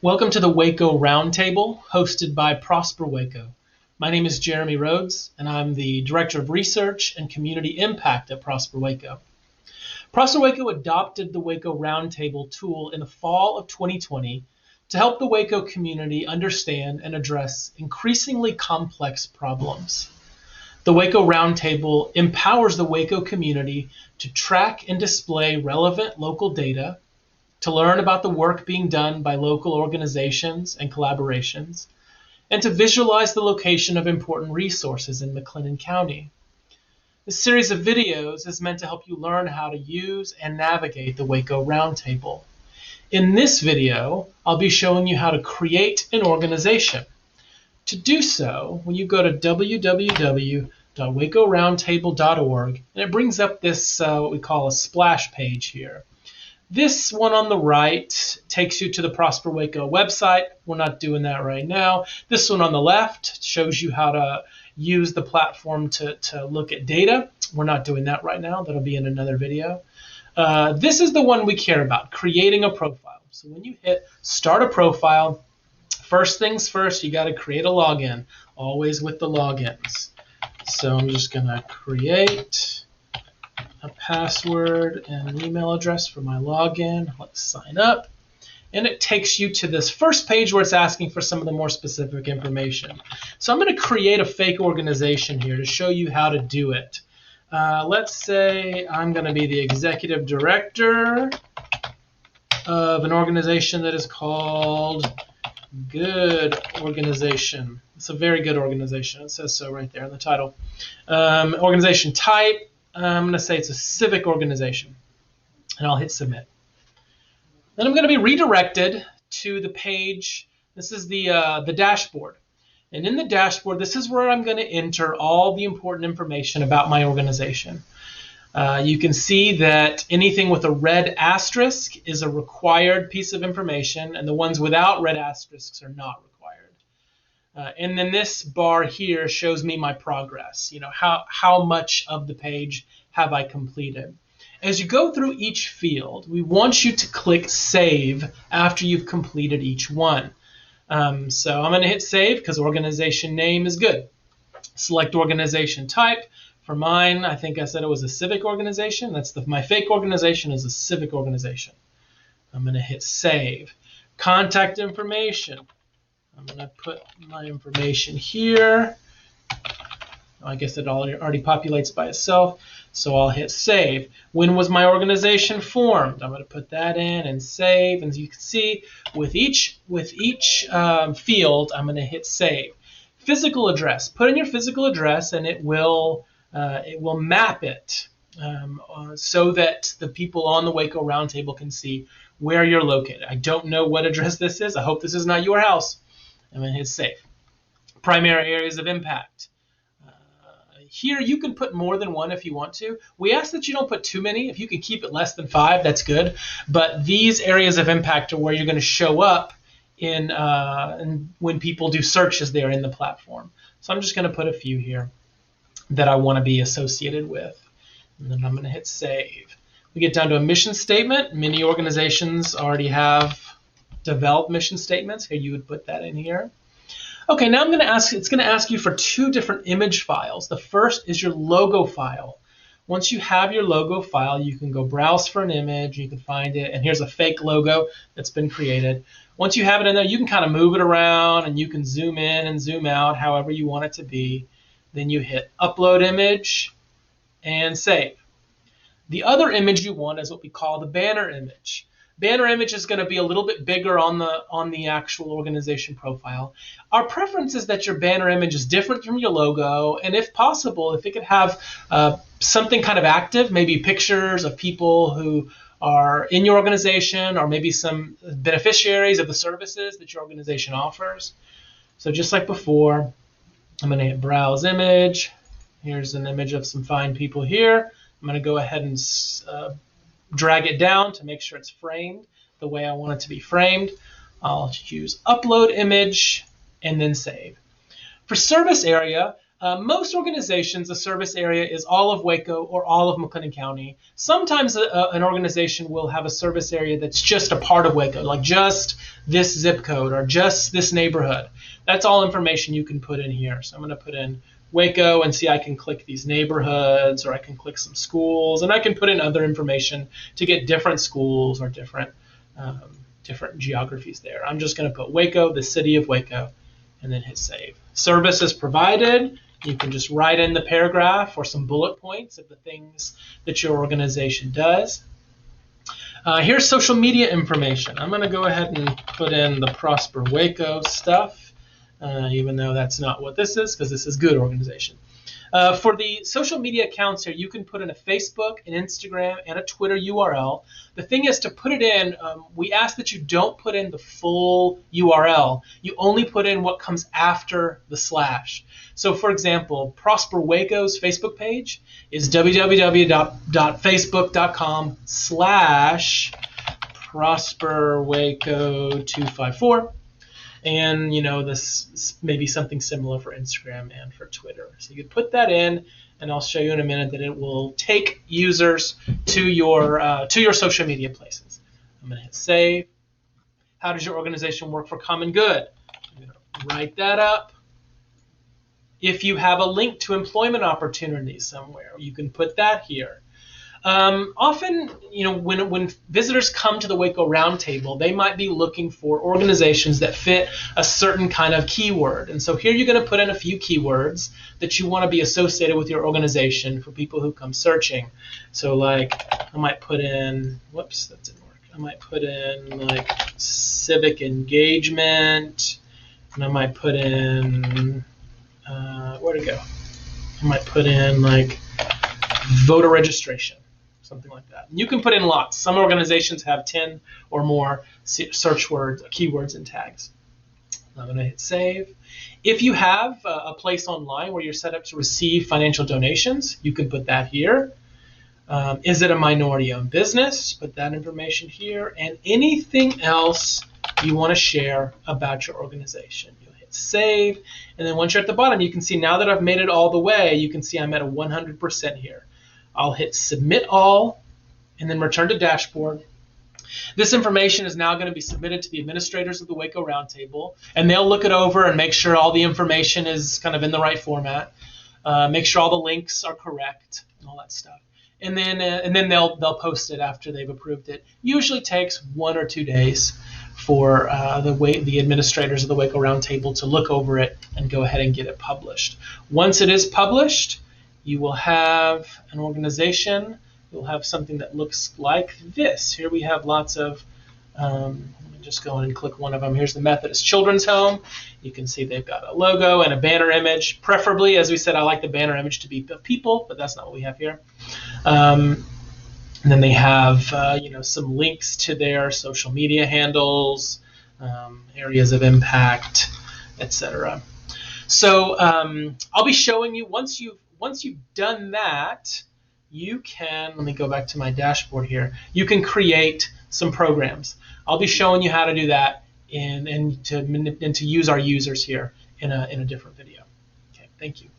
Welcome to the Waco Roundtable, hosted by Prosper Waco. My name is Jeremy Rhodes, and I'm the Director of Research and Community Impact at Prosper Waco. Prosper Waco adopted the Waco Roundtable tool in the fall of 2020 to help the Waco community understand and address increasingly complex problems. The Waco Roundtable empowers the Waco community to track and display relevant local data, to learn about the work being done by local organizations and collaborations, and to visualize the location of important resources in McLennan County. This series of videos is meant to help you learn how to use and navigate the Waco Roundtable. In this video, I'll be showing you how to create an organization. To do so, when you go to www.wacoroundtable.org, and it brings up this what we call a splash page here. This one on the right takes you to the Prosper Waco website. We're not doing that right now. This one on the left shows you how to use the platform to look at data. We're not doing that right now. That'll be in another video. This is the one we care about, creating a profile. So when you hit Start a Profile, first things first, you got to create a login, always with the logins. So I'm just going to create a password and an email address for my login. Let's sign up. And it takes you to this first page where it's asking for some of the more specific information. So I'm going to create a fake organization here to show you how to do it. Let's say I'm going to be the executive director of an organization that is called Good Organization. It's a very good organization. It says so right there in the title. Organization type. I'm going to say it's a civic organization, and I'll hit submit. Then I'm going to be redirected to the page. This is the dashboard. And in the dashboard, this is where I'm going to enter all the important information about my organization. You can see that anything with a red asterisk is a required piece of information, and the ones without red asterisks are not required. And then this bar here shows me my progress. You know, how much of the page have I completed. As you go through each field, we want you to click Save after you've completed each one. So I'm going to hit Save because organization name is good. Select organization type. For mine, I think I said it was a civic organization. My fake organization is a civic organization. I'm going to hit Save. Contact information. I'm going to put my information here. I guess it already populates by itself, so I'll hit Save. When was my organization formed? I'm going to put that in and save. And as you can see, with each field, I'm going to hit Save. Physical address. Put in your physical address, and it will map it so that the people on the Waco Roundtable can see where you're located. I don't know what address this is. I hope this is not your house. I'm going to hit Save. Primary areas of impact. Here you can put more than one if you want to. We ask that you don't put too many. If you can keep it less than 5, that's good. But these areas of impact are where you're going to show up in when people do searches there in the platform. So I'm just going to put a few here that I want to be associated with. And then I'm going to hit Save. We get down to a mission statement. Many organizations already have developed mission statements. Here you would put that in here. Okay, now it's going to ask you for 2 different image files. The first is your logo file. Once you have your logo file, you can go browse for an image, you can find it, and here's a fake logo that's been created. Once you have it in there, you can kind of move it around, and you can zoom in and zoom out however you want it to be. Then you hit Upload Image and Save. The other image you want is what we call the banner image. Banner image is going to be a little bit bigger on the actual organization profile. Our preference is that your banner image is different from your logo, and if possible, if it could have something kind of active, maybe pictures of people who are in your organization, or maybe some beneficiaries of the services that your organization offers. So just like before, I'm going to hit Browse Image. Here's an image of some fine people here. I'm going to go ahead and drag it down to make sure it's framed the way I want it to be framed. I'll use Upload Image and then Save. For service area, Most organizations, the service area is all of Waco or all of McLennan County. Sometimes an organization will have a service area that's just a part of Waco, like just this zip code or just this neighborhood. That's all information you can put in here. So I'm going to put in Waco and see I can click these neighborhoods, or I can click some schools, and I can put in other information to get different schools or different geographies there. I'm just going to put Waco, the city of Waco, and then hit save. Services provided. You can just write in the paragraph or some bullet points of the things that your organization does. Here's social media information. I'm going to go ahead and put in the Prosper Waco stuff, even though that's not what this is, because this is good organization. For the social media accounts here, you can put in a Facebook, an Instagram, and a Twitter URL. The thing is, to put it in, we ask that you don't put in the full URL. You only put in what comes after the slash. So, for example, Prosper Waco's Facebook page is www.facebook.com/ProsperWaco254. And, this may be something similar for Instagram and for Twitter. So you can put that in, and I'll show you in a minute that it will take users to your social media places. I'm going to hit save. How does your organization work for common good? I'm going to write that up. If you have a link to employment opportunities somewhere, you can put that here. Often, when visitors come to the Waco Roundtable, they might be looking for organizations that fit a certain kind of keyword. And so here you're going to put in a few keywords that you want to be associated with your organization for people who come searching. So like, I might put in, whoops, that didn't work. I might put in like civic engagement, and I might put in, where'd it go? I might put in like voter registration. Something like that. You can put in lots. Some organizations have 10 or more search words, keywords, and tags. I'm going to hit save. If you have a place online where you're set up to receive financial donations, you can put that here. Is it a minority-owned business? Put that information here. And anything else you want to share about your organization. You'll hit save. And then once you're at the bottom, you can see now that I've made it all the way, you can see I'm at a 100% here. I'll hit submit all and then return to dashboard. This information is now going to be submitted to the administrators of the Waco Roundtable, and they'll look it over and make sure all the information is kind of in the right format, make sure all the links are correct and all that stuff. And then they'll post it after they've approved it. Usually takes 1 or 2 days for the administrators of the Waco Roundtable to look over it and go ahead and get it published. Once it is published, you will have an organization. You'll have something that looks like this. Here we have lots of, let me just go in and click one of them. Here's the Methodist Children's Home. You can see they've got a logo and a banner image. Preferably, as we said, I like the banner image to be of people, but that's not what we have here. And then they have, some links to their social media handles, areas of impact, etc. So I'll be showing you, once you've done that, you can, let me go back to my dashboard here, you can create some programs. I'll be showing you how to do that and to use our users here in a different video. Okay, thank you.